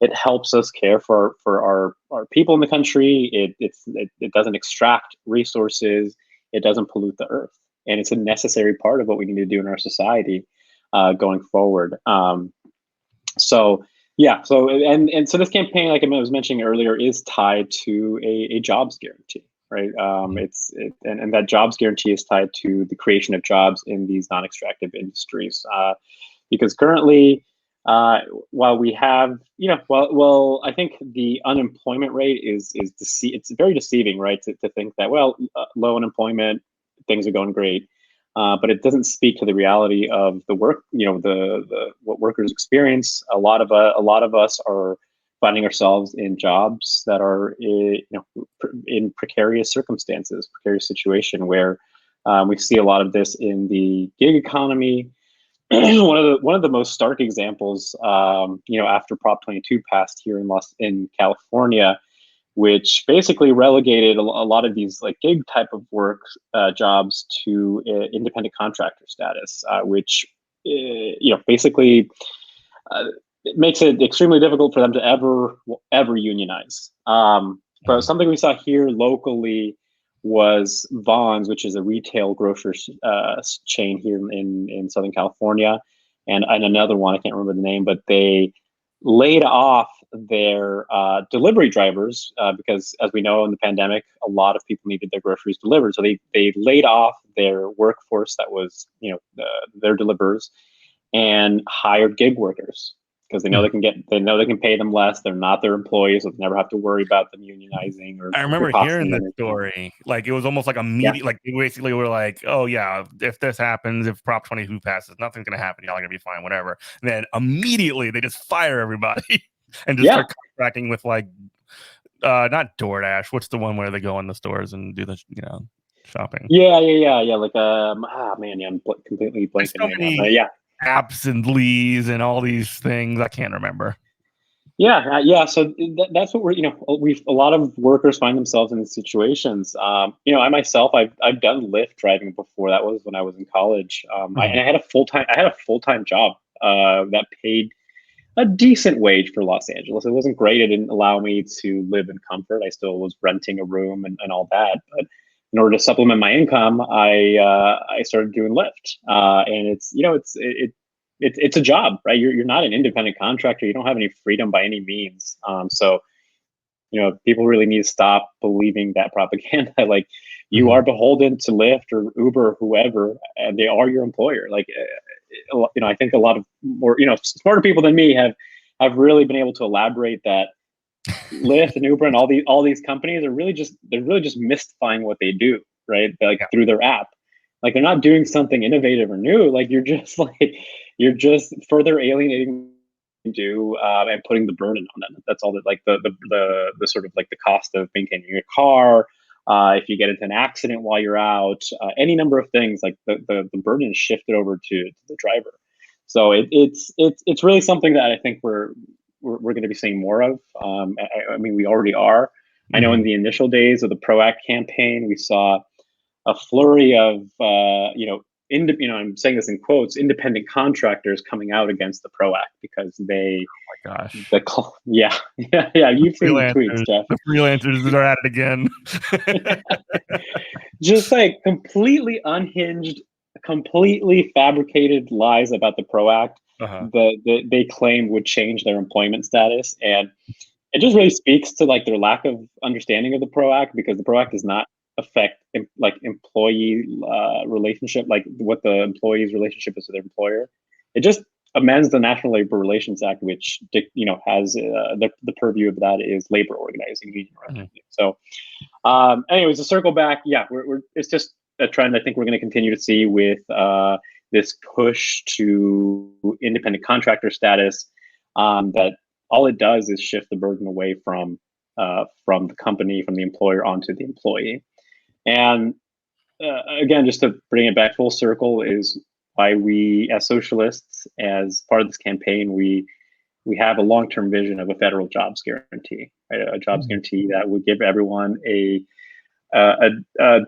It helps us care for our people in the country. It doesn't extract resources. It doesn't pollute the earth, and it's a necessary part of what we need to do in our society going forward. So this campaign, like I was mentioning earlier, is tied to a jobs guarantee, right? And that jobs guarantee is tied to the creation of jobs in these non-extractive industries, because currently, while we have, I think the unemployment rate is it's very deceiving, right? To think that, low unemployment, things are going great. But it doesn't speak to the reality of the work, what workers experience. A lot of us are finding ourselves in jobs that are in precarious circumstances, precarious situation, where we see a lot of this in the gig economy. One of the most stark examples, after Prop 22 passed here in California, which basically relegated a lot of these like gig type of work jobs to independent contractor status, which basically it makes it extremely difficult for them to ever unionize. But something we saw here locally was Vons, which is a retail grocery chain here in Southern California, and another one, I can't remember the name, but they laid off their delivery drivers because, as we know, in the pandemic, a lot of people needed their groceries delivered. So they laid off their workforce that was, their deliverers, and hired gig workers because they know they can pay them less. They're not their employees, so they never have to worry about them unionizing or. I remember hearing this story. Like, it was almost like immediate. Like, they basically were like, "Oh yeah, if this happens, if Prop 22 passes, nothing's gonna happen. Y'all are gonna be fine, whatever." And then immediately they just fire everybody and just start contracting with like, not DoorDash. What's the one where they go in the stores and do the shopping? Yeah. Like I'm completely blanking. So many apps and leads and all these things. I can't remember. Yeah. So that's what a lot of workers find themselves in these situations. I myself, I've done Lyft driving before. That was when I was in college. And I had a full-time job that paid a decent wage for Los Angeles. It wasn't great. It didn't allow me to live in comfort. I still was renting a room and all that. But in order to supplement my income, I started doing Lyft. And it's a job, right? You're not an independent contractor. You don't have any freedom by any means. So people really need to stop believing that propaganda. Like, you are beholden to Lyft or Uber or whoever, and they are your employer. Like, I think a lot of more, smarter people than me have really been able to elaborate that Lyft and Uber and all these companies are really just mystifying what they do, right? Through their app. Like, they're not doing something innovative or new. Like, you're just further alienating do and putting the burden on them. That's all that, like, the sort of like the cost of maintaining your car. If you get into an accident while you're out, any number of things, like the burden is shifted over to the driver. So it's really something that I think we're going to be seeing more of. I mean, we already are. I know in the initial days of the PRO Act campaign, we saw a flurry of I'm saying this in quotes, independent contractors coming out against the PRO Act because they. Oh my gosh. Yeah. You've seen the tweets, Jeff. The freelancers are at it again. Just like completely unhinged, completely fabricated lies about the PRO Act that they claimed would change their employment status. And it just really speaks to like their lack of understanding of the PRO Act, because the PRO Act does not affect like employee relationship, like what the employee's relationship is with their employer. It just amends the National Labor Relations Act, which has the purview of that is labor organizing, union organizing. So, anyways, to circle back, yeah, we're it's just a trend I think we're going to continue to see with this push to independent contractor status. That all it does is shift the burden away from the company, from the employer onto the employee. And again, just to bring it back full circle, is why we, as socialists, as part of this campaign, we have a long-term vision of a federal jobs guarantee, right? A jobs guarantee that would give everyone a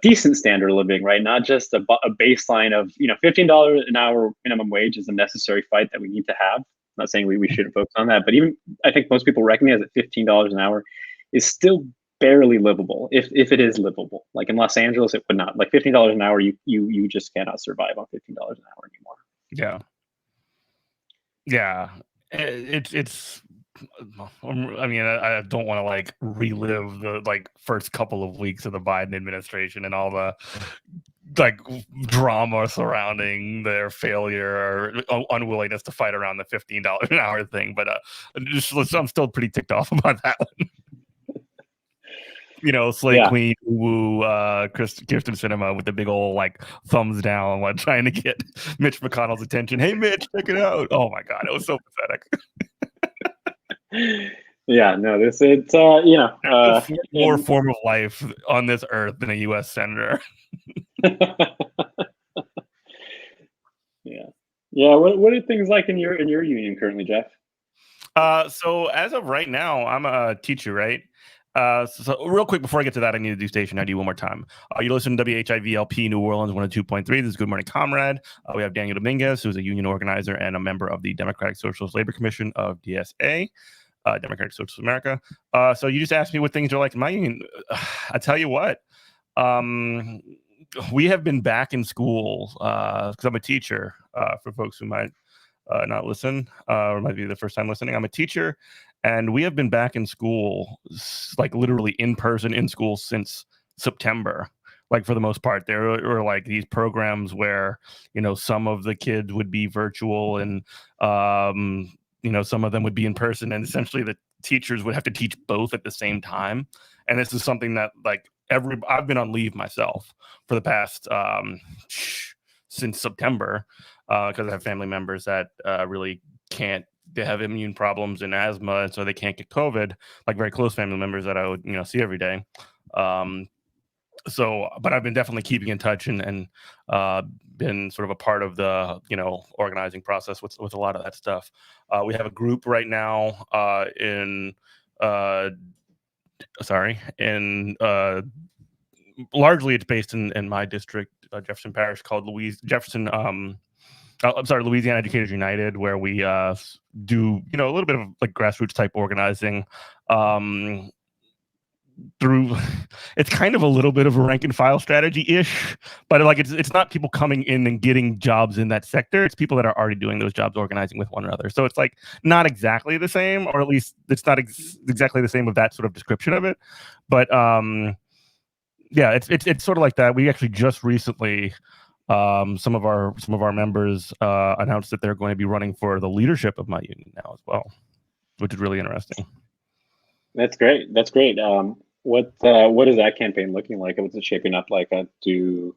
decent standard of living, right? Not just a baseline of $15 an hour minimum wage is a necessary fight that we need to have. I'm not saying we shouldn't focus on that, but even I think most people recognize that $15 an hour is still barely livable, if it is livable. Like in Los Angeles, it would not. Like $15 an hour, you just cannot survive on $15 an hour anymore. Yeah. Yeah. It's I mean, I don't want to like relive the like first couple of weeks of the Biden administration and all the like drama surrounding their failure or unwillingness to fight around the $15 an hour thing. But I'm still pretty ticked off about that one. Slay Queen, woo, Kirsten Sinema with the big old like thumbs down while trying to get Mitch McConnell's attention. Hey, Mitch, check it out. Oh my God, it was so pathetic. Yeah, no, it's more form of life on this earth than a U.S. senator. Yeah. What are things like in your union currently, Jeff? So as of right now, I'm a teacher, right? So real quick before I get to that, I need to do station ID one more time. You listen to WHIVLP New Orleans 102.3. This is Good Morning Comrade. We have Daniel Dominguez, who's a union organizer and a member of the Democratic Socialist Labor Commission of DSA, Democratic Socialist America. So you just asked me what things are like in my union. I tell you what, we have been back in school because I'm a teacher. For folks who might not listen or might be the first time listening, I'm a teacher. And we have been back in school, like literally in person in school since September. Like for the most part, there were like these programs where, some of the kids would be virtual and, some of them would be in person. And essentially the teachers would have to teach both at the same time. And this is something that like I've been on leave myself for the past since September because I have family members that really can't. They have immune problems and asthma, and so they can't get COVID, like very close family members that I would, see every day. But I've been definitely keeping in touch and been sort of a part of the, organizing process with a lot of that stuff. We have a group right now largely it's based in my district, Jefferson Parish, called Louisiana Educators United, where we do, a little bit of like grassroots type organizing through. It's kind of a little bit of a rank and file strategy ish, but like it's not people coming in and getting jobs in that sector. It's people that are already doing those jobs organizing with one another. So it's like not exactly the same, or at least it's not exactly the same with that sort of description of it. But yeah, it's sort of like that. We actually just recently. Some of our members announced that they're going to be running for the leadership of my union now as well, which is really interesting. That's great. What is that campaign looking like? What's it shaping up like? Do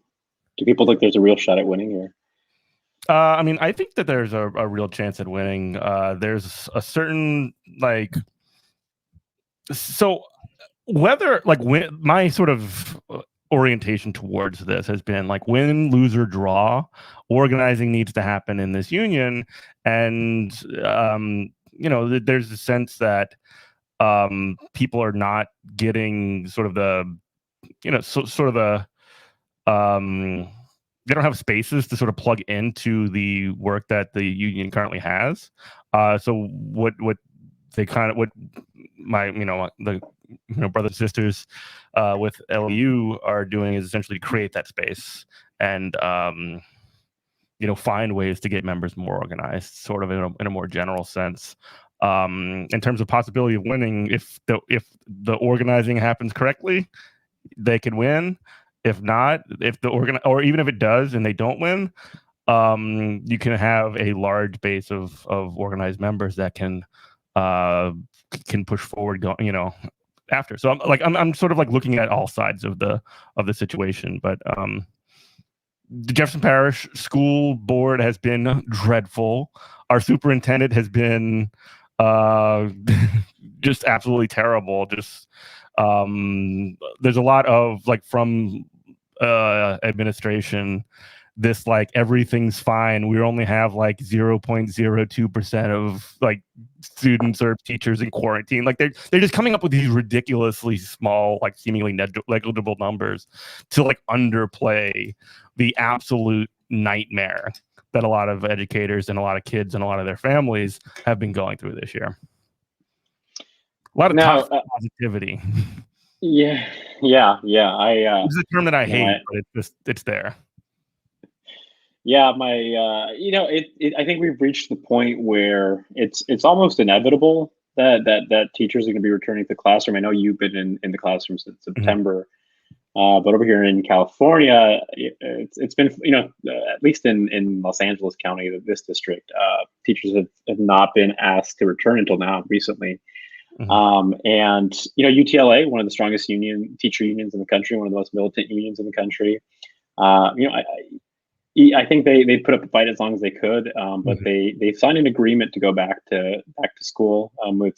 people think there's a real shot at winning here? I mean, I think that there's a real chance at winning. There's a certain so whether when my sort of orientation towards this has been like win, lose, or draw, organizing needs to happen in this union. And, there's a sense that people are not getting sort of the, they don't have spaces to sort of plug into the work that the union currently has. So what my, the brothers and sisters with LU are doing is essentially to create that space and find ways to get members more organized, sort of in a more general sense. In terms of possibility of winning, if the organizing happens correctly, they can win. If not, if the or even if it does and they don't win, you can have a large base of organized members that can push forward, after. So I'm sort of like looking at all sides of the situation, but the Jefferson Parish School Board has been dreadful. Our superintendent has been just absolutely terrible. Just there's a lot of from administration, this everything's fine. We only have 0.02% of students or teachers in quarantine. They're just coming up with these ridiculously small, seemingly negligible numbers to underplay the absolute nightmare that a lot of educators and a lot of kids and a lot of their families have been going through this year. A lot of toxic positivity. Yeah. It's a term that I hate, but it's there. Yeah, I think we've reached the point where it's almost inevitable that teachers are going to be returning to the classroom. I know you've been in the classroom since September, but over here in California, it's been at least in Los Angeles County, this district, teachers have not been asked to return until now recently. And UTLA, one of the strongest teacher unions in the country, one of the most militant unions in the country. I think they put up a fight as long as they could, but they signed an agreement to go back to school with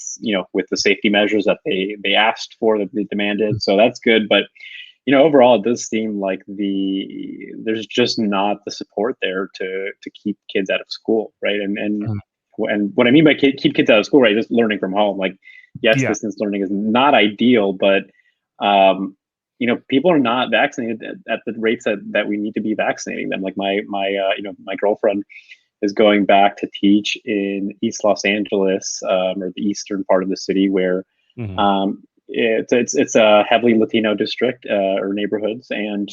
the safety measures that they asked for, that they demanded. So that's good, but overall it does seem like there's just not the support there to keep kids out of school, right? And what I mean by keep kids out of school, right, just learning from home. Distance learning is not ideal, but people are not vaccinated at the rates that we need to be vaccinating them. My girlfriend is going back to teach in East Los Angeles, or the eastern part of the city, where it's a heavily Latino district or neighborhoods, and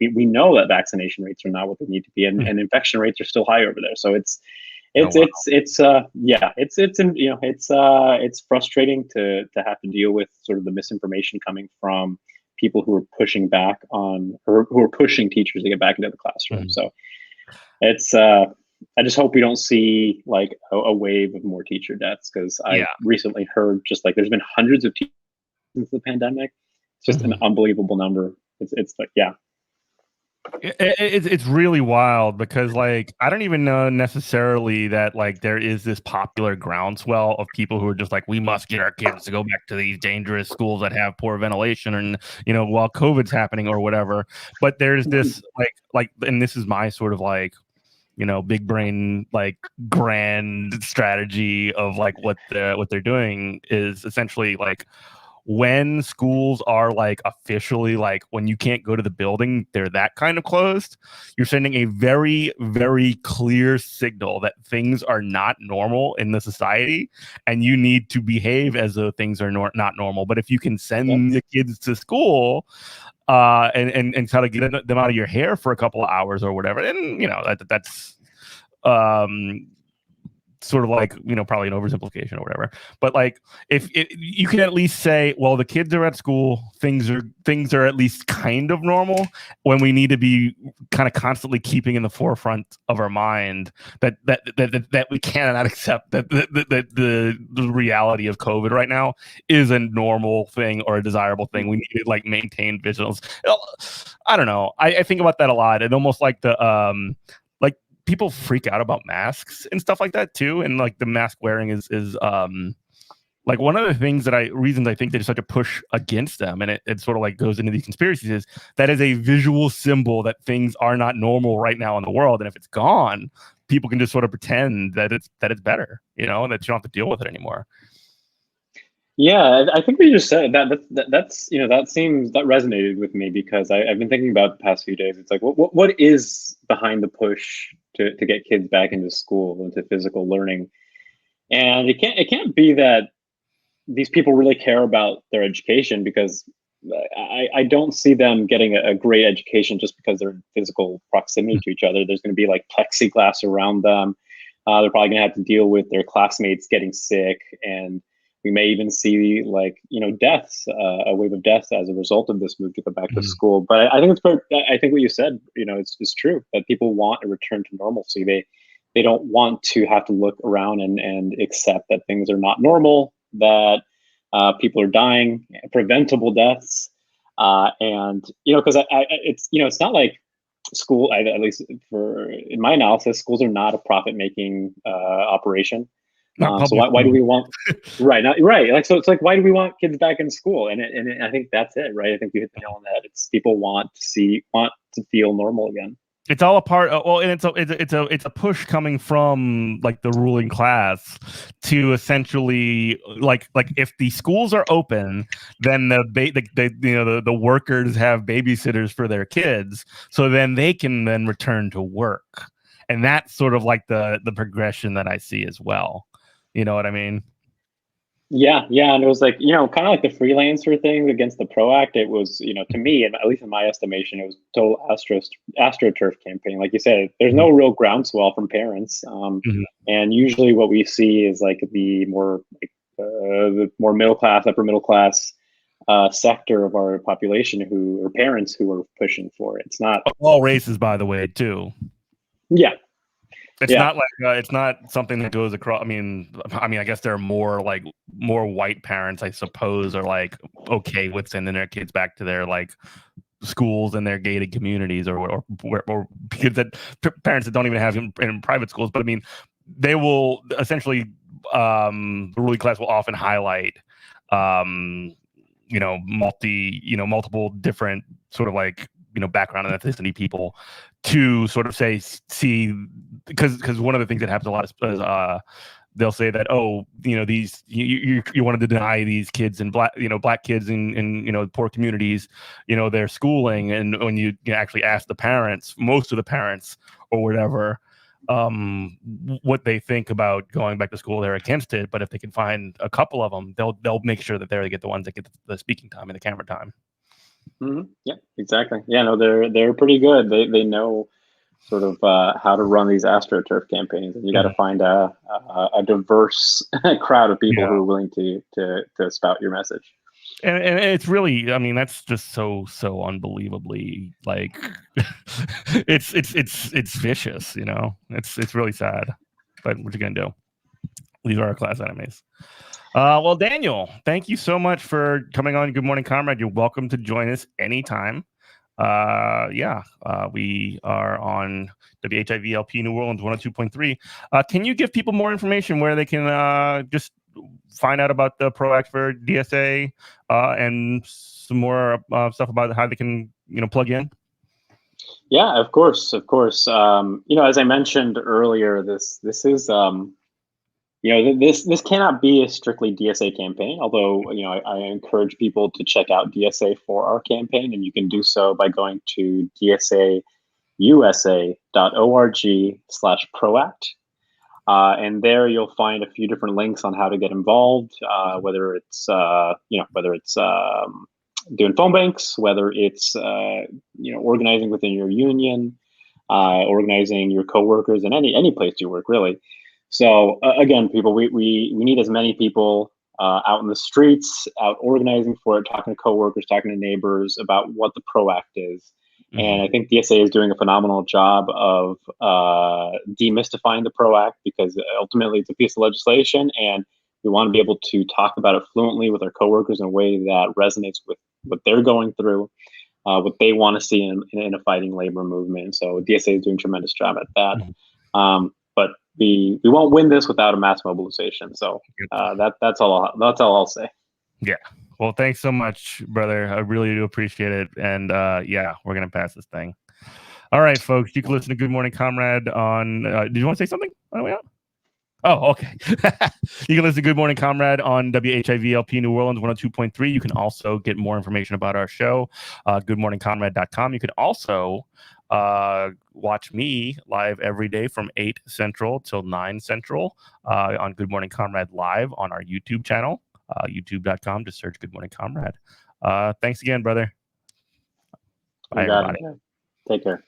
we know that vaccination rates are not what they need to be, and infection rates are still high over there. So it's frustrating to have to deal with sort of the misinformation coming from people who are pushing back on, or who are pushing teachers to get back into the classroom. So it's I just hope we don't see a wave of more teacher deaths, because I recently heard there's been hundreds of teachers since the pandemic. It's just an unbelievable number. It's It's really wild, because I don't even know necessarily that there is this popular groundswell of people who are just we must get our kids to go back to these dangerous schools that have poor ventilation, and while COVID's happening or whatever. But there's this and this is my sort of big brain grand strategy of what they're doing is essentially when schools are officially when you can't go to the building, they're that kind of closed, you're sending a very, very clear signal that things are not normal in the society, and you need to behave as though things are not normal. But if you can send the kids to school and try to get them out of your hair for a couple of hours or whatever, and that's sort of probably an oversimplification or whatever, but if you can at least say, well, the kids are at school, things are at least kind of normal, when we need to be kind of constantly keeping in the forefront of our mind that we cannot accept that the reality of COVID right now is a normal thing or a desirable thing. We need to maintain vigilance. I don't know. I think about that a lot, and almost people freak out about masks and stuff like that too, and the mask wearing is one of the reasons I think there's such a push against them, and it sort of goes into these conspiracies, is that is a visual symbol that things are not normal right now in the world, and if it's gone, people can just sort of pretend that it's better, and that you don't have to deal with it anymore. Yeah, I think we just said that resonated with me, because I've been thinking about the past few days. It's what is behind the push to get kids back into school, into physical learning? And it can't be that these people really care about their education, because I don't see them getting a great education just because they're in physical proximity to each other. There's going to be plexiglass around them. They're probably going to have to deal with their classmates getting sick, and we may even see deaths, a wave of deaths as a result of this move to go back to school. But I think I think what you said, it's true that people want a return to normalcy. They don't want to have to look around and accept that things are not normal, that people are dying, preventable deaths, and because it's not like school, at least in my analysis, schools are not a profit making operation. So why do we want right? Like, so it's like, why do we want kids back in school? And I think that's it, right? I think you hit the nail on the head. It's people want to feel normal again. It's all a part of, and it's a push coming from like the ruling class to essentially like if the schools are open, then the workers have babysitters for their kids, so then they can then return to work, and that's sort of like the progression that I see as well. You know what I mean? Yeah, and it was like, kind of like the freelancer thing against the PRO Act. It was, to me, and at least in my estimation, it was total AstroTurf campaign. Like you said, there's no real groundswell from parents, and usually what we see is like the more middle class, upper middle class sector of our population who are parents who are pushing for it. It's not all races, by the way, too. Yeah. It's not like it's not something that goes across. I mean, I guess there are more white parents, I suppose, are like okay with sending their kids back to their like schools and their gated communities, or kids that parents that don't even have in private schools. But I mean, they will essentially the ruling class will often highlight multiple different sort of like background and ethnicity people to sort of see because one of the things that happens a lot is they'll say that these you wanted to deny these kids and black kids in poor communities their schooling, and when you actually ask the parents, most of the parents or whatever, what they think about going back to school, they're against it. But if they can find a couple of them, they'll make sure that they get the ones that get the speaking time and the camera time. Yeah, exactly. Yeah, no, they're pretty good. They know sort of how to run these AstroTurf campaigns, and you got to find a diverse crowd of people who are willing to spout your message. And it's really, I mean, that's just so unbelievably like it's vicious, it's really sad, but what you gonna do? These are our class enemies. Well, Daniel, thank you so much for coming on Good Morning Comrade. You're welcome to join us anytime. We are on WHIVLP New Orleans 102.3. Can you give people more information where they can just find out about the PRO Act for DSA and some more stuff about how they can plug in? Yeah, of course. As I mentioned earlier, this is this cannot be a strictly DSA campaign, although I encourage people to check out DSA for our campaign, and you can do so by going to dsausa.org/proact. And there you'll find a few different links on how to get involved, whether it's doing phone banks, whether it's organizing within your union, organizing your coworkers in any place you work, really. So again, people, we need as many people out in the streets, out organizing for it, talking to coworkers, talking to neighbors about what the PRO Act is. And I think DSA is doing a phenomenal job of demystifying the PRO Act, because ultimately it's a piece of legislation, and we want to be able to talk about it fluently with our coworkers in a way that resonates with what they're going through, what they want to see in a fighting labor movement. So DSA is doing a tremendous job at that. But we won't win this without a mass mobilization. So that's all I'll say. Yeah. Well, thanks so much, brother. I really do appreciate it. And we're gonna pass this thing. All right, folks. You can listen to Good Morning Comrade on. Did you want to say something on the way out? Oh, okay. You can listen to Good Morning Comrade on WHIVLP New Orleans 102.3. You can also get more information about our show, goodmorningcomrade.com. You can also watch me live every day from 8 Central till 9 Central on Good Morning Comrade Live on our YouTube channel, youtube.com. Just search Good Morning Comrade. Thanks again, brother. Bye, everybody. Take care.